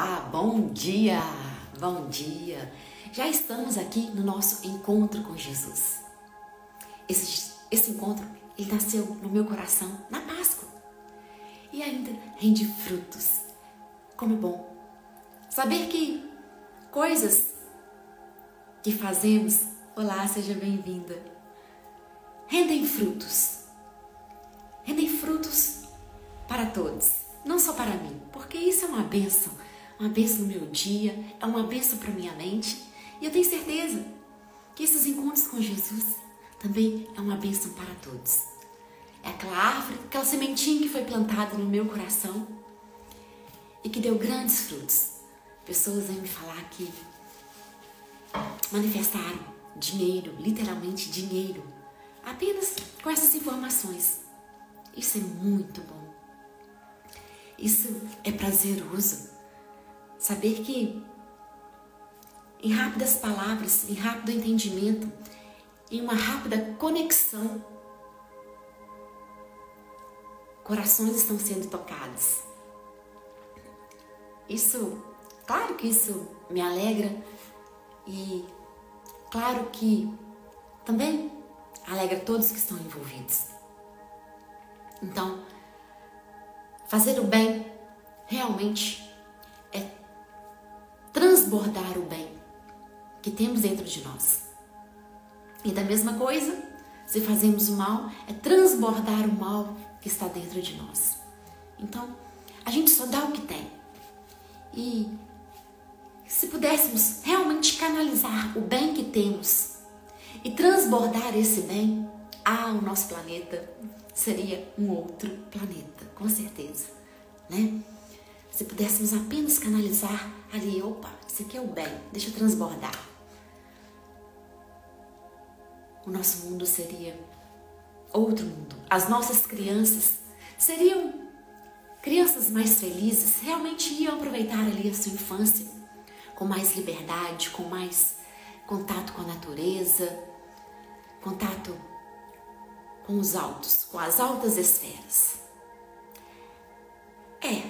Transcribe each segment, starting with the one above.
Olá, bom dia, bom dia. Já estamos aqui no nosso encontro com Jesus. Esse encontro, ele nasceu no meu coração na Páscoa e ainda rende frutos. Como é bom saber que coisas que fazemos, olá, seja bem-vinda, rendem frutos para todos, não só para mim, porque isso é uma bênção no meu dia, é uma bênção para minha mente, e eu tenho certeza que esses encontros com Jesus também é uma bênção para todos. É aquela árvore, aquela sementinha que foi plantada no meu coração e que deu grandes frutos. Pessoas vêm me falar que manifestaram dinheiro, literalmente dinheiro, apenas com essas informações. Isso é muito bom. Isso é prazeroso. Saber que em rápidas palavras, em rápido entendimento, em uma rápida conexão, corações estão sendo tocados. Isso, claro que isso me alegra e claro que também alegra todos que estão envolvidos. Então, fazer o bem realmente é transbordar o bem que temos dentro de nós. E da mesma coisa, se fazemos o mal, é transbordar o mal que está dentro de nós. Então, a gente só dá o que tem. E se pudéssemos realmente canalizar o bem que temos e transbordar esse bem, o nosso planeta seria um outro planeta, com certeza, né? Se pudéssemos apenas canalizar ali, opa, isso aqui é o bem, deixa eu transbordar. O nosso mundo seria outro mundo. As nossas crianças seriam crianças mais felizes, realmente iam aproveitar ali a sua infância com mais liberdade, com mais contato com a natureza, contato com os altos, com as altas esferas.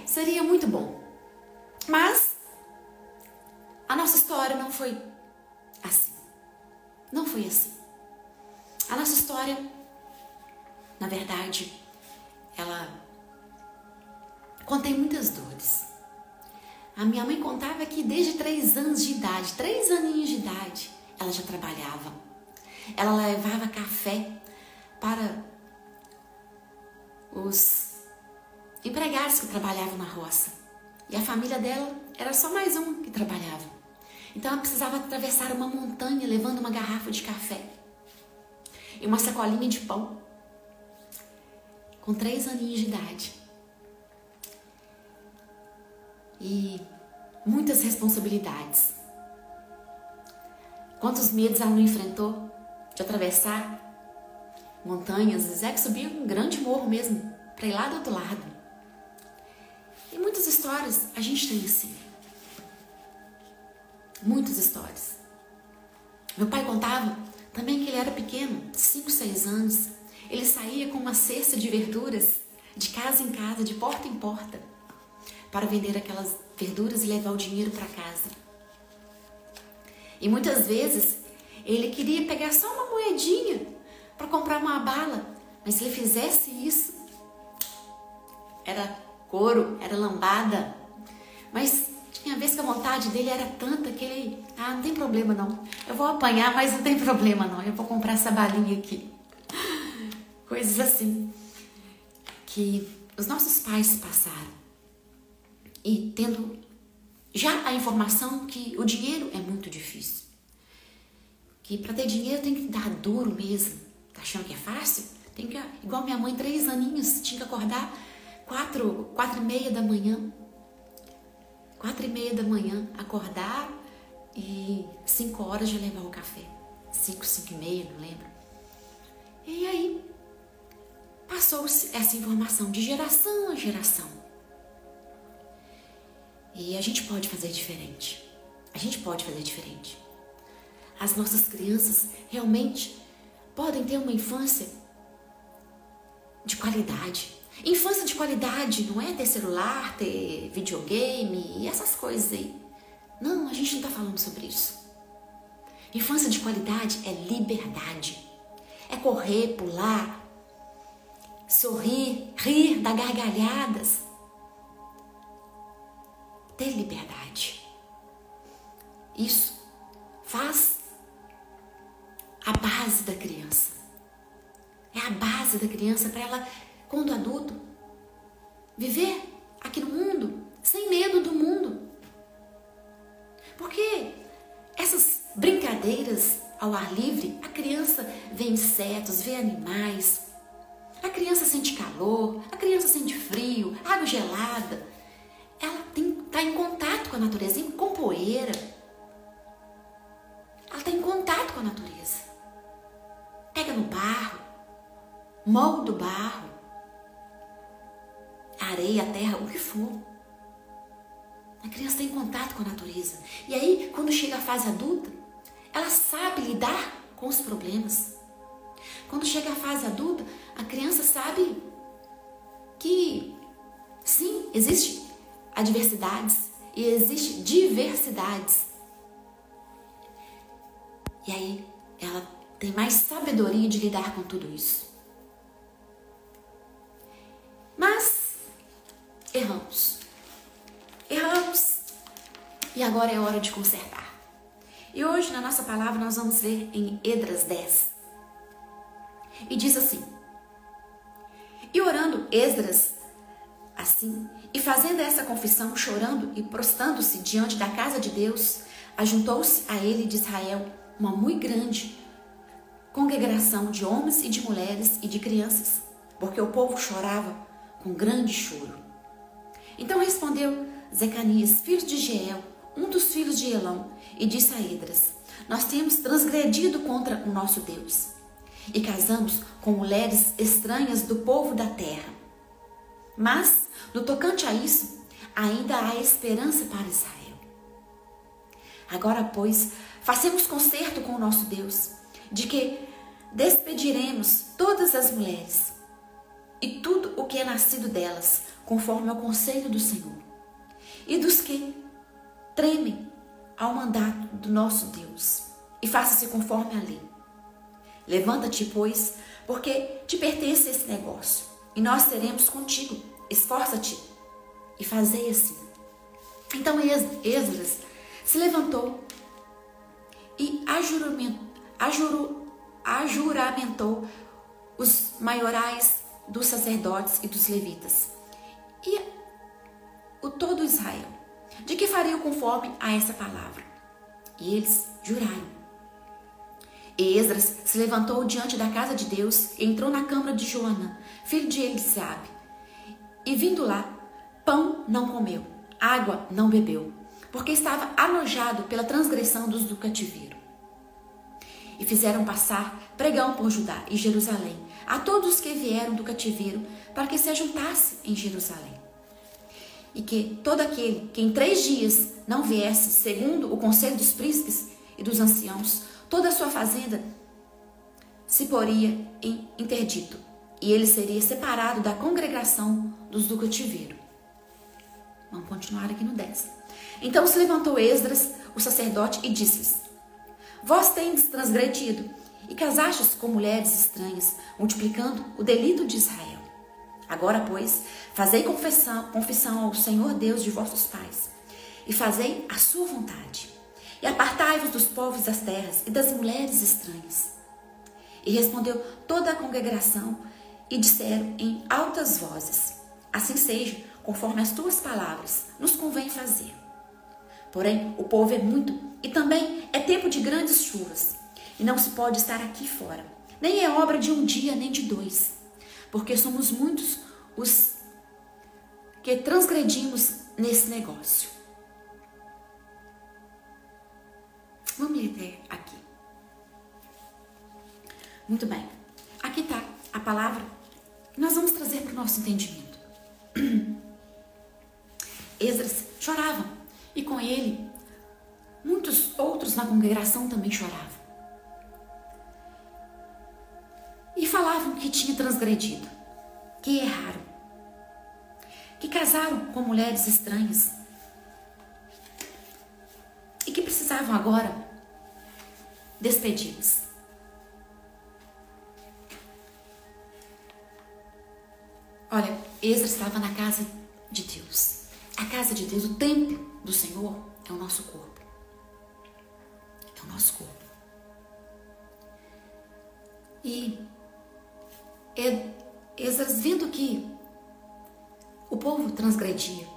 Seria muito bom. Mas a nossa história não foi assim. Não foi assim. A nossa história, na verdade, ela contém muitas dores. A minha mãe contava que desde 3 anos de idade, 3 aninhos de idade, ela já trabalhava. Ela levava café para os empregados que trabalhavam na roça. E a família dela era só mais um que trabalhava. Então ela precisava atravessar uma montanha levando uma garrafa de café e uma sacolinha de pão com 3 aninhos de idade. E muitas responsabilidades. Quantos medos ela não enfrentou de atravessar montanhas, Zé que subia um grande morro mesmo, para ir lá do outro lado. E muitas histórias a gente tem assim. Muitas histórias. Meu pai contava também que ele era pequeno, 5, 6 anos. Ele saía com uma cesta de verduras de casa em casa, de porta em porta, para vender aquelas verduras e levar o dinheiro para casa. E muitas vezes ele queria pegar só uma moedinha para comprar uma bala, mas se ele fizesse isso, era couro, era lambada. Mas tinha vez que a vontade dele era tanta que ele, não tem problema não, eu vou apanhar, mas não tem problema não, eu vou comprar essa balinha aqui. Coisas assim que os nossos pais se passaram e tendo já a informação que o dinheiro é muito difícil, que para ter dinheiro tem que dar duro mesmo. Tá achando que é fácil? Tem que, igual minha mãe, 3 aninhos, tinha que acordar 4h30 da manhã. 4h30 da manhã, acordar e 5 horas já levar o café. 5h30, não lembro. E aí, passou-se essa informação de geração a geração. E a gente pode fazer diferente. A gente pode fazer diferente. As nossas crianças realmente podem ter uma infância de qualidade. Infância de qualidade não é ter celular, ter videogame e essas coisas aí. Não, a gente não está falando sobre isso. Infância de qualidade é liberdade. É correr, pular, sorrir, rir, dar gargalhadas. Ter liberdade. Isso faz a base da criança. É a base da criança para ela, quando adulto, viver aqui no mundo sem medo do mundo. Porque essas brincadeiras ao ar livre, a criança vê insetos, vê animais, a criança sente calor, a criança sente frio, água gelada. Ela está em contato com a natureza, com poeira. Ela está em contato com a natureza. Pega no barro, molda o barro, a areia, a terra, o que for. A criança está em contato com a natureza. E aí, quando chega a fase adulta, ela sabe lidar com os problemas. Quando chega a fase adulta, a criança sabe que, sim, existe adversidades e existe diversidades. E aí, ela tem mais sabedoria de lidar com tudo isso. Mas, erramos. E agora é hora de consertar. E hoje, na nossa palavra, nós vamos ler em Esdras 10. E diz assim: E orando Esdras assim, e fazendo essa confissão, chorando e prostrando-se diante da casa de Deus, ajuntou-se a ele de Israel uma muito grande congregação de homens e de mulheres e de crianças, porque o povo chorava com grande choro. Então respondeu Zecanias, filho de Jeiel, um dos filhos de Elão, e disse a Esdras: Nós temos transgredido contra o nosso Deus, e casamos com mulheres estranhas do povo da terra. Mas, no tocante a isso, ainda há esperança para Israel. Agora, pois, façamos concerto com o nosso Deus, de que despediremos todas as mulheres e tudo o que é nascido delas, conforme ao conselho do Senhor, e dos que tremem ao mandato do nosso Deus, e faça-se conforme a lei. Levanta-te, pois, porque te pertence esse negócio, e nós seremos contigo. Esforça-te e fazei assim. Então Esdras se levantou e ajuramentou os maiorais dos sacerdotes e dos levitas e o todo Israel, de que fariam conforme a essa palavra. E eles juraram. E Esdras se levantou diante da casa de Deus e entrou na câmara de Joanã, filho de Elisabe. E vindo lá, pão não comeu, água não bebeu, porque estava anojado pela transgressão dos do cativeiro. E fizeram passar pregão por Judá e Jerusalém a todos os que vieram do cativeiro, para que se ajuntasse em Jerusalém. E que todo aquele que em 3 dias não viesse, segundo o conselho dos príncipes e dos anciãos, toda a sua fazenda se poria em interdito, e ele seria separado da congregação dos do cativeiro. Vamos continuar aqui no 10. Então se levantou Esdras, o sacerdote, e disse-lhes: Vós tendes transgredido e casastes com mulheres estranhas, multiplicando o delito de Israel. Agora, pois, fazei confissão ao Senhor Deus de vossos pais, e fazei a sua vontade, e apartai-vos dos povos das terras e das mulheres estranhas. E respondeu toda a congregação, e disseram em altas vozes: Assim seja, conforme as tuas palavras, nos convém fazer. Porém, o povo é muito, e também é tempo de grandes chuvas, e não se pode estar aqui fora, nem é obra de um dia, nem de 2, porque somos muitos os que transgredimos nesse negócio. Vamos ler aqui. Muito bem. Aqui está a palavra que nós vamos trazer para o nosso entendimento. Esdras chorava, e com ele muitos outros na congregação também choravam. E falavam que tinha transgredido, que erraram. que casaram com mulheres estranhas e que precisavam agora despedi-las. Olha, Esdras estava na casa de Deus. A casa de Deus, o templo do Senhor, é o nosso corpo. É o nosso corpo. E Esdras, vendo que o povo transgredia,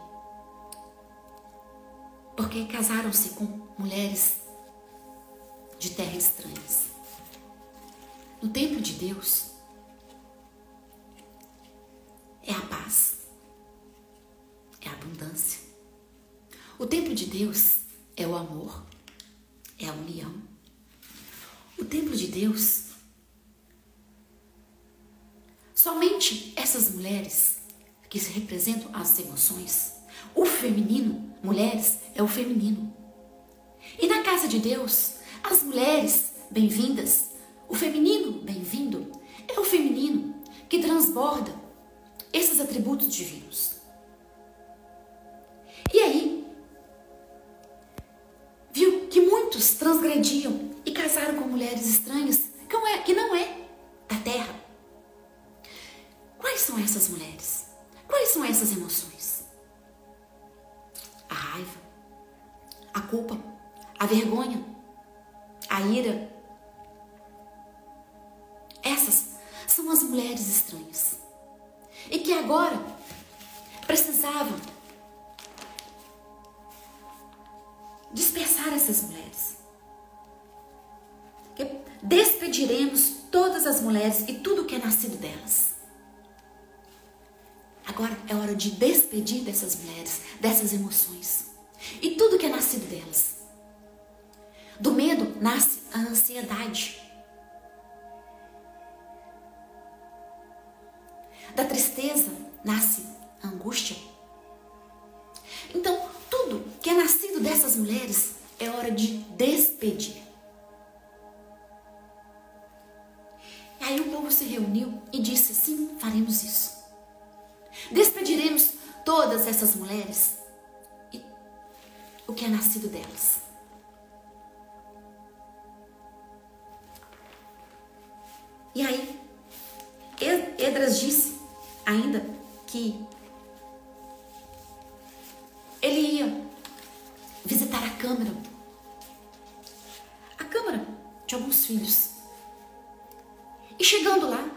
porque casaram-se com mulheres de terras estranhas. No templo de Deus é a paz, é a abundância. O templo de Deus é o amor, é a união. O templo de Deus, somente essas mulheres que se representam as emoções, o feminino, mulheres, é o feminino. E na casa de Deus, as mulheres bem-vindas, o feminino bem-vindo, é o feminino que transborda esses atributos divinos. E aí, viu que muitos transgrediam e casaram com mulheres estranhas que não é da terra. Quais são essas mulheres? Quais são essas emoções? A raiva, a culpa, a vergonha, a ira. Essas são as mulheres estranhas. E que agora precisavam dispersar essas mulheres. Que despediremos todas as mulheres e tudo que é nascido delas. Agora é hora de despedir dessas mulheres, dessas emoções e tudo que é nascido delas. Do medo nasce a ansiedade. Da tristeza nasce a angústia. Então, tudo que é nascido dessas mulheres é hora de despedir. E aí o povo se reuniu e disse: sim, faremos isso. Despediremos todas essas mulheres e o que é nascido delas. E aí, Esdras disse ainda que ele ia visitar a câmara de alguns filhos. E chegando lá,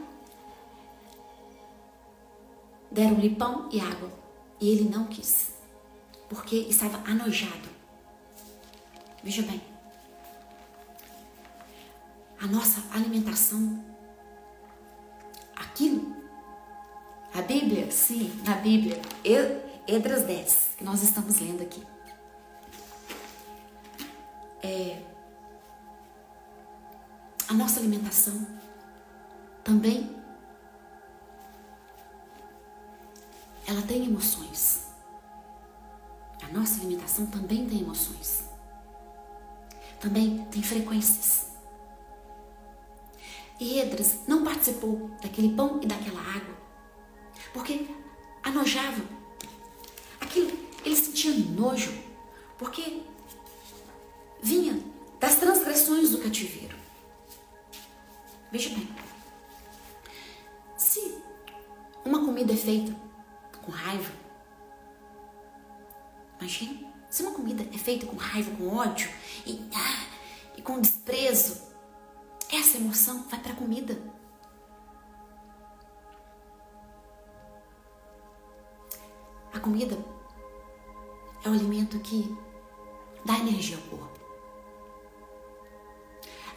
deram-lhe pão e água, e ele não quis, porque estava anojado. Veja bem, a nossa alimentação, aquilo, a Bíblia, sim, na Bíblia, Esdras 10, que nós estamos lendo aqui, a nossa alimentação também, ela tem emoções. A nossa alimentação também tem emoções. Também tem frequências. E Esdras não participou daquele pão e daquela água, porque anojava. Aquilo, ele sentia nojo, porque vinha das transgressões do cativeiro. Veja bem, se uma comida é feita com raiva, imagina, se uma comida é feita com raiva, com ódio e com desprezo, essa emoção vai para a comida. A comida é o alimento que dá energia ao corpo.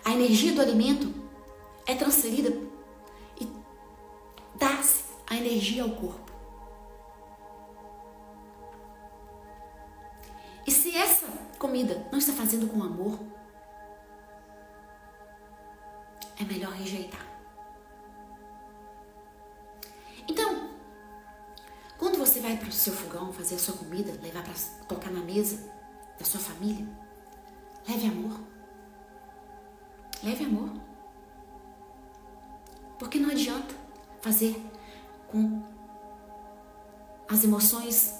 A energia do alimento é transferida e dá-se a energia ao corpo. E se essa comida não está fazendo com amor, é melhor rejeitar. Então, quando você vai para o seu fogão fazer a sua comida, levar para tocar na mesa da sua família, leve amor. Leve amor. Porque não adianta fazer com as emoções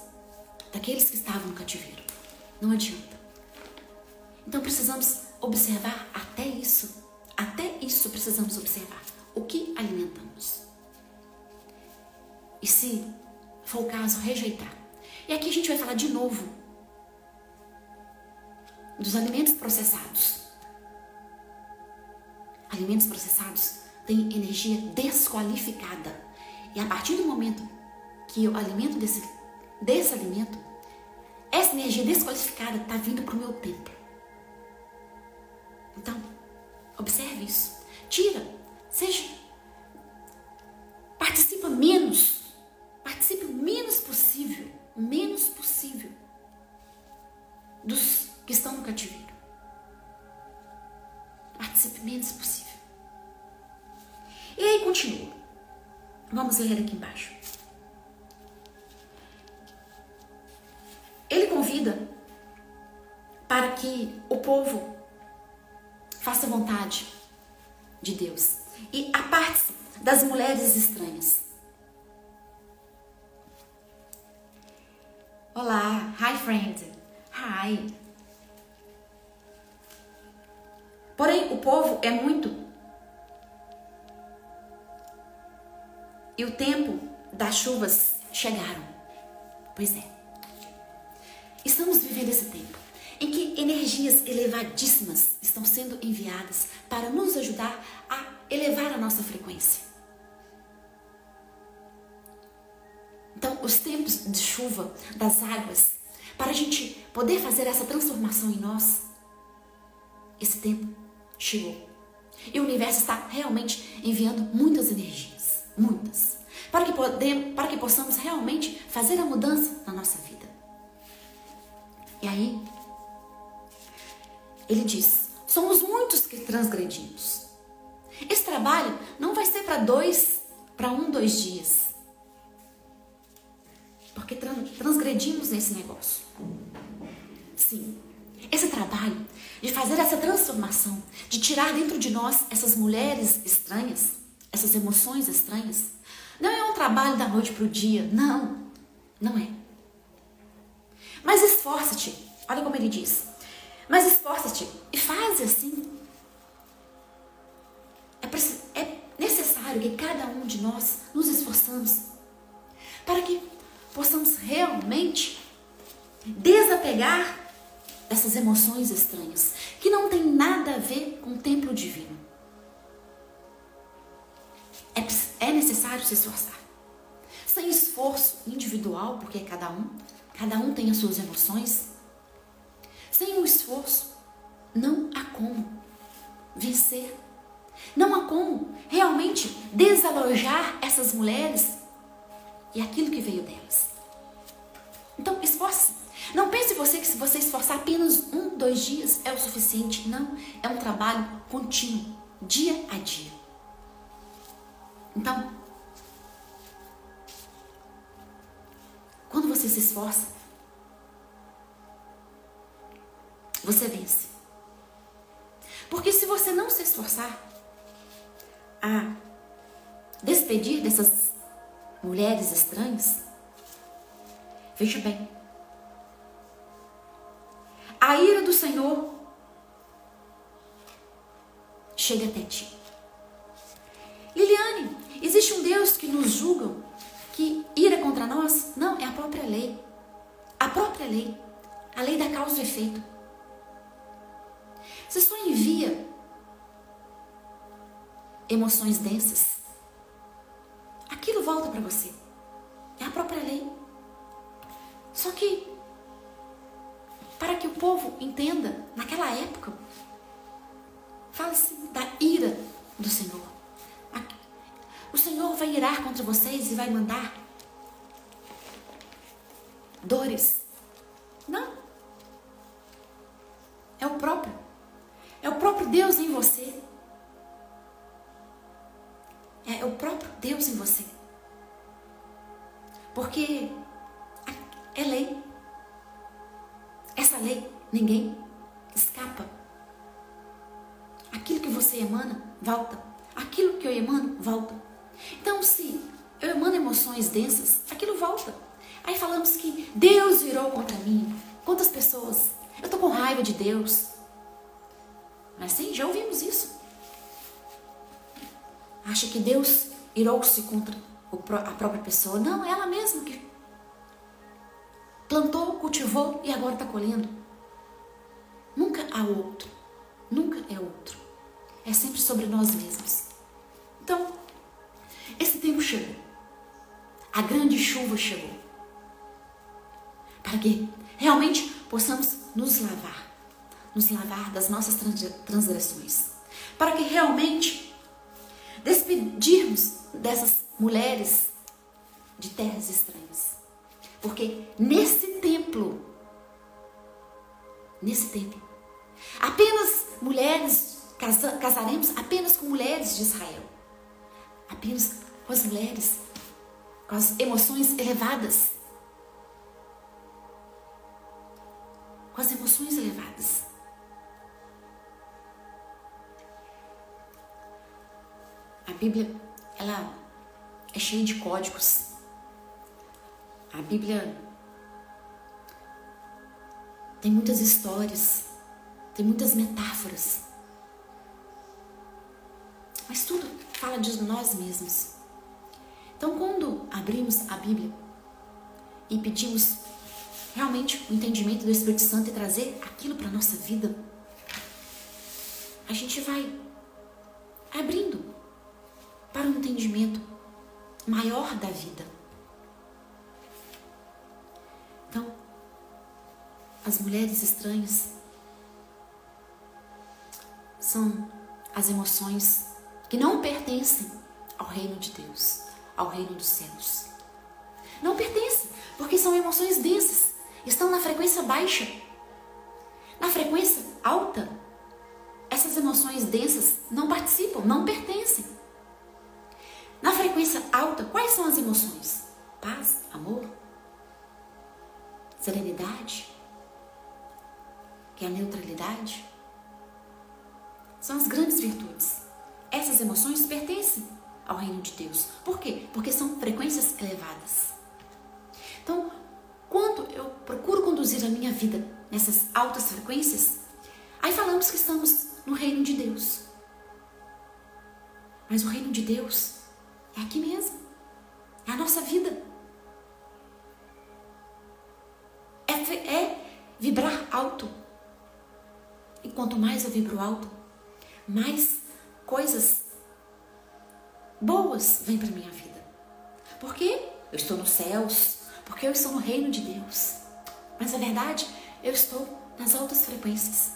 daqueles que estavam no cativeiro. Não adianta. Então precisamos observar até isso. Até isso precisamos observar. O que alimentamos? E se for o caso, rejeitar. E aqui a gente vai falar de novo dos alimentos processados. Alimentos processados têm energia desqualificada. E a partir do momento que eu alimento desse alimento, essa energia desqualificada está vindo para o meu templo. Então, observe isso. Tira, participe o menos possível dos que estão no cativeiro. Participe o menos possível. E aí continua. Vamos ler aqui embaixo. Ele convida para que o povo faça vontade de Deus e aparte-se das mulheres estranhas. Olá, hi friend, hi. Porém, o povo é muito e o tempo das chuvas chegaram. Pois é. Estamos vivendo esse tempo em que energias elevadíssimas estão sendo enviadas para nos ajudar a elevar a nossa frequência. Então, os tempos de chuva, das águas, para a gente poder fazer essa transformação em nós, esse tempo chegou. E o universo está realmente enviando muitas energias, muitas, para que possamos realmente fazer a mudança na nossa vida. E aí, ele diz, somos muitos que transgredimos. Esse trabalho não vai ser para 2 dias. Porque transgredimos nesse negócio. Sim, esse trabalho de fazer essa transformação, de tirar dentro de nós essas mulheres estranhas, essas emoções estranhas, não é um trabalho da noite para o dia, não é. Mas esforça-te, olha como ele diz, mas esforça-te e faz assim. É necessário que cada um de nós nos esforçamos para que possamos realmente desapegar dessas emoções estranhas, que não tem nada a ver com o templo divino. É necessário se esforçar. Sem esforço individual, porque cada um tem as suas emoções. Sem o esforço, não há como vencer. Não há como realmente desalojar essas mulheres e aquilo que veio delas. Então, esforce. Não pense você que se você esforçar apenas 2 dias é o suficiente. Não, é um trabalho contínuo, dia a dia. Então, quando você se esforça, você vence. Porque se você não se esforçar a despedir dessas mulheres estranhas, veja bem, a ira do Senhor chega até ti. Liliane, existe um Deus que nos julga, que ira contra nós? Não, é a própria lei. A própria lei. A lei da causa e efeito. Você só envia emoções densas, aquilo volta para você. É a própria lei. Só que, para que o povo entenda, naquela época, fala-se da ira do Senhor. O Senhor vai irar contra vocês e vai mandar dores. Não. É o próprio Deus em você. É o próprio Deus em você. Porque é lei. Essa lei, ninguém escapa. Aquilo que você emana, volta. Aquilo que eu emano, volta. Então, se eu emano emoções densas, aquilo volta. Aí falamos que Deus virou contra mim. Quantas pessoas? Eu tô com raiva de Deus. Mas sim, já ouvimos isso. Acha que Deus irou-se contra a própria pessoa. Não, ela mesma que plantou, cultivou e agora está colhendo. Nunca há outro. Nunca é outro. É sempre sobre nós mesmos. Então, esse tempo chegou. A grande chuva chegou. Para que realmente possamos nos lavar das nossas transgressões. Para que realmente despedirmos dessas mulheres de terras estranhas. Porque nesse tempo, apenas mulheres, casaremos apenas com mulheres de Israel. Apenas com as mulheres, com as emoções elevadas. Com as emoções elevadas. A Bíblia, ela é cheia de códigos. A Bíblia tem muitas histórias, tem muitas metáforas. Mas tudo fala de nós mesmos. Então, quando abrimos a Bíblia e pedimos realmente o entendimento do Espírito Santo e trazer aquilo para a nossa vida, a gente vai abrindo para um entendimento maior da vida. Então, as mulheres estranhas são as emoções que não pertencem ao reino de Deus, ao reino dos céus. Não pertencem, porque são emoções densas, estão na frequência baixa. Na frequência alta, essas emoções densas não participam, não pertencem. Na frequência alta, quais são as emoções? Paz, amor, serenidade, que é a neutralidade. São as grandes virtudes. Essas emoções pertencem ao reino de Deus. Por quê? Porque são frequências elevadas. Então, quando eu procuro conduzir a minha vida nessas altas frequências, aí falamos que estamos no reino de Deus. Mas o reino de Deus é aqui mesmo. É a nossa vida. É vibrar alto. E quanto mais eu vibro alto, mais coisas boas vêm para minha vida. Porque eu estou nos céus, porque eu estou no reino de Deus. Mas na verdade, eu estou nas altas frequências.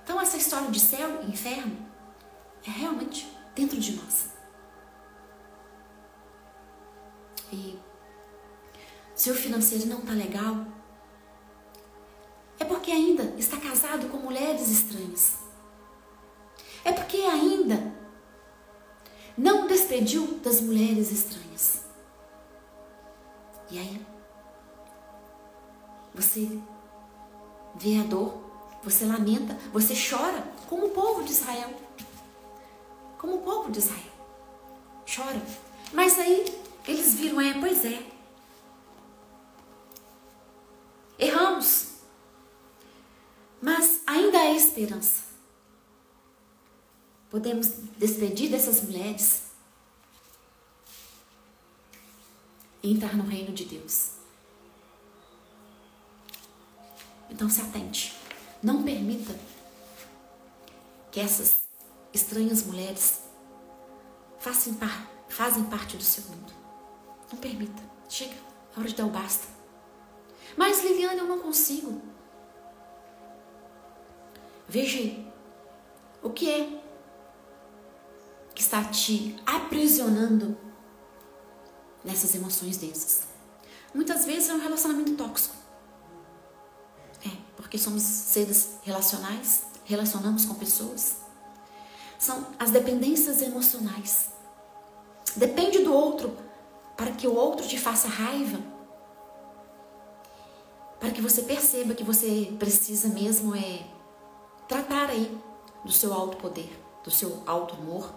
Então essa história de céu e inferno é realmente dentro de nós. E se o financeiro não está legal, é porque ainda está casado com mulheres estranhas. É porque ainda não despediu das mulheres estranhas. E aí, você vê a dor, você lamenta, você chora como o povo de Israel. Como o povo de Israel. Chora. Mas aí, eles viram, pois é. Erramos. Mas ainda há esperança. Podemos despedir dessas mulheres e entrar no reino de Deus. Então se atente. Não permita que essas estranhas mulheres fazem parte do seu mundo. Não permita. Chega, é hora de dar o basta. Mas Liliane, eu não consigo. Veja o que é que está te aprisionando nessas emoções densas. Muitas vezes é um relacionamento tóxico. Porque somos seres relacionais, relacionamos com pessoas. São as dependências emocionais. Depende do outro para que o outro te faça raiva. Para que você perceba que você precisa mesmo tratar aí do seu alto poder, do seu alto amor.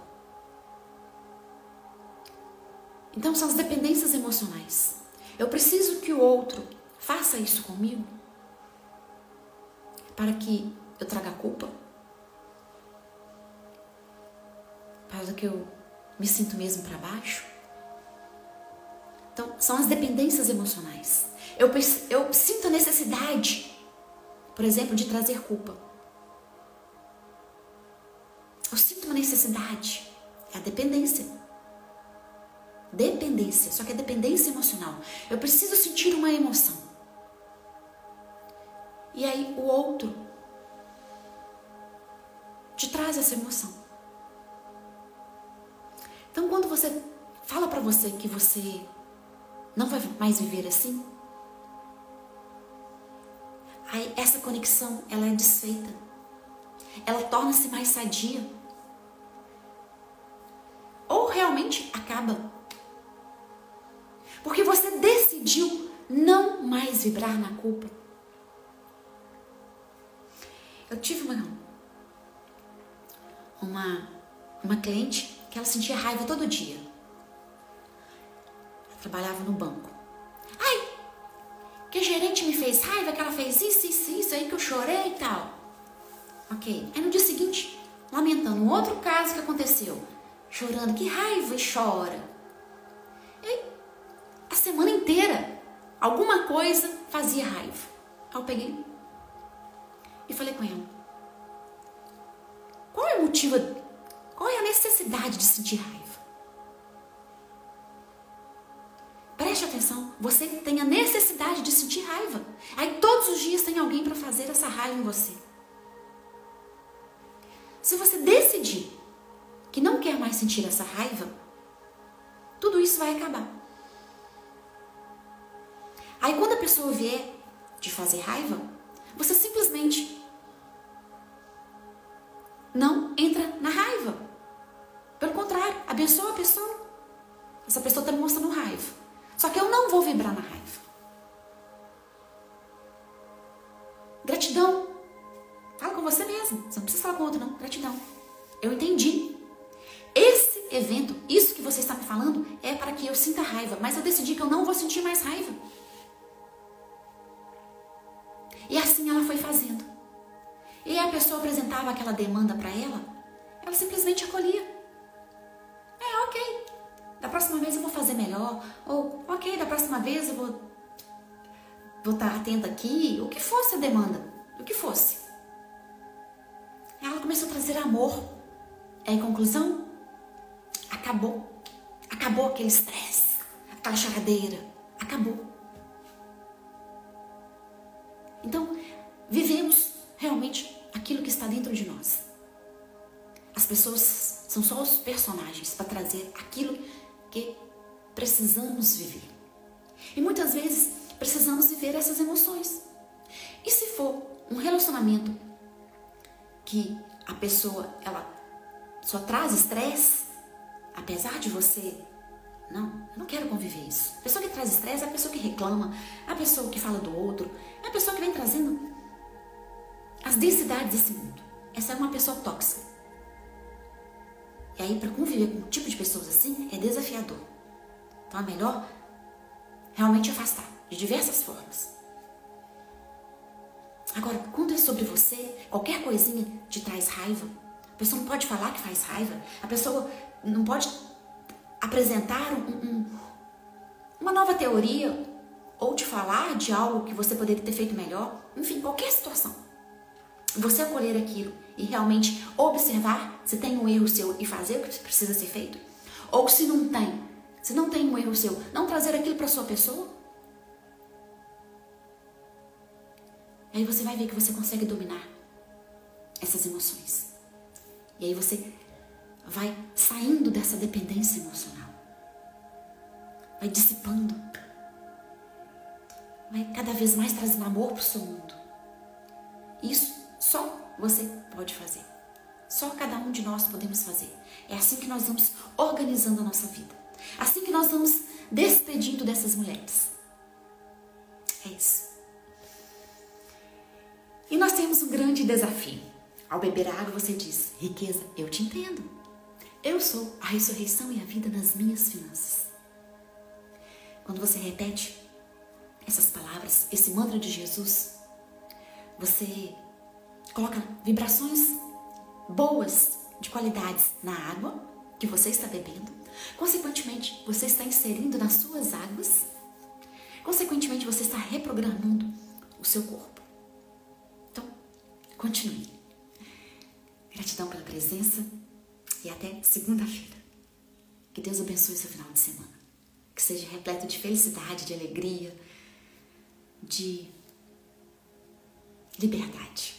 Então são as dependências emocionais. Eu preciso que o outro faça isso comigo para que eu traga culpa, para que eu me sinto mesmo para baixo. Então são as dependências emocionais. Eu sinto a necessidade, por exemplo, de trazer culpa. Eu sinto uma necessidade, é a dependência. Dependência, só que é dependência emocional. Eu preciso sentir uma emoção. E aí o outro te traz essa emoção. Então quando você fala pra você que você não vai mais viver assim, aí essa conexão, ela é desfeita. Ela torna-se mais sadia. Ou realmente acaba. Porque você decidiu não mais vibrar na culpa. Eu tive uma cliente que ela sentia raiva todo dia. Ela trabalhava no banco. Ai, que a gerente me fez raiva, que ela fez isso aí que eu chorei e tal. Ok. Aí no dia seguinte, lamentando um outro caso que aconteceu. Chorando, que raiva, e chora. E a semana inteira, alguma coisa fazia raiva. Aí eu peguei e falei com ela. Qual é o motivo, qual é a necessidade de sentir raiva? Preste atenção, você tem a necessidade de sentir raiva. Aí todos os dias tem alguém para fazer essa raiva em você. Se você decidir que não quer mais sentir essa raiva, tudo isso vai acabar. Aí quando a pessoa vier te fazer raiva, você simplesmente não entra na raiva. Pelo contrário, abençoa a pessoa. Essa pessoa está me mostrando raiva. Só que eu não vou vibrar na raiva. Gratidão. Fala com você mesmo. Você não precisa falar com outro, não. Gratidão. Eu entendi. Esse evento, isso que você está me falando, é para que eu sinta raiva. Mas eu decidi que eu não vou sentir mais raiva. E assim ela foi fazendo. E a pessoa apresentava aquela demanda para ela, ela simplesmente acolhia. Ok. Da próxima vez eu vou fazer melhor. Ou, ok, da próxima vez eu vou estar atenta aqui. O que fosse a demanda. O que fosse. Ela começou a trazer amor. Em conclusão, acabou. Acabou aquele estresse. Aquela choradeira. Acabou. Então, vivemos realmente aquilo que está dentro de nós. As pessoas são só os personagens para trazer aquilo que precisamos viver. E muitas vezes precisamos viver essas emoções. E se for um relacionamento que a pessoa ela só traz estresse, apesar de você, não, eu não quero conviver isso. A pessoa que traz estresse é a pessoa que reclama, a pessoa que fala do outro, é a pessoa que vem trazendo as densidades desse mundo. Essa é uma pessoa tóxica. E aí, para conviver com um tipo de pessoas assim, é desafiador. Então, é melhor realmente afastar, de diversas formas. Agora, quando é sobre você, qualquer coisinha te traz raiva. A pessoa não pode falar que faz raiva. A pessoa não pode apresentar uma nova teoria ou te falar de algo que você poderia ter feito melhor. Enfim, qualquer situação. Você acolher aquilo e realmente observar se tem um erro seu e fazer o que precisa ser feito. Ou se não tem um erro seu, não trazer aquilo para sua pessoa. Aí você vai ver que você consegue dominar essas emoções. E aí você vai saindo dessa dependência emocional. Vai dissipando. Vai cada vez mais trazendo amor para o seu mundo. Isso só você pode fazer. Só cada um de nós podemos fazer. É assim que nós vamos organizando a nossa vida. Assim que nós vamos despedindo dessas mulheres. É isso. E nós temos um grande desafio. Ao beber a água, você diz: riqueza, eu te entendo. Eu sou a ressurreição e a vida nas minhas finanças. Quando você repete essas palavras, esse mantra de Jesus, você coloca vibrações boas, de qualidades na água que você está bebendo. Consequentemente, você está inserindo nas suas águas. Consequentemente, você está reprogramando o seu corpo. Então, continue. Gratidão pela presença e até segunda-feira. Que Deus abençoe seu final de semana. Que seja repleto de felicidade, de alegria, de liberdade.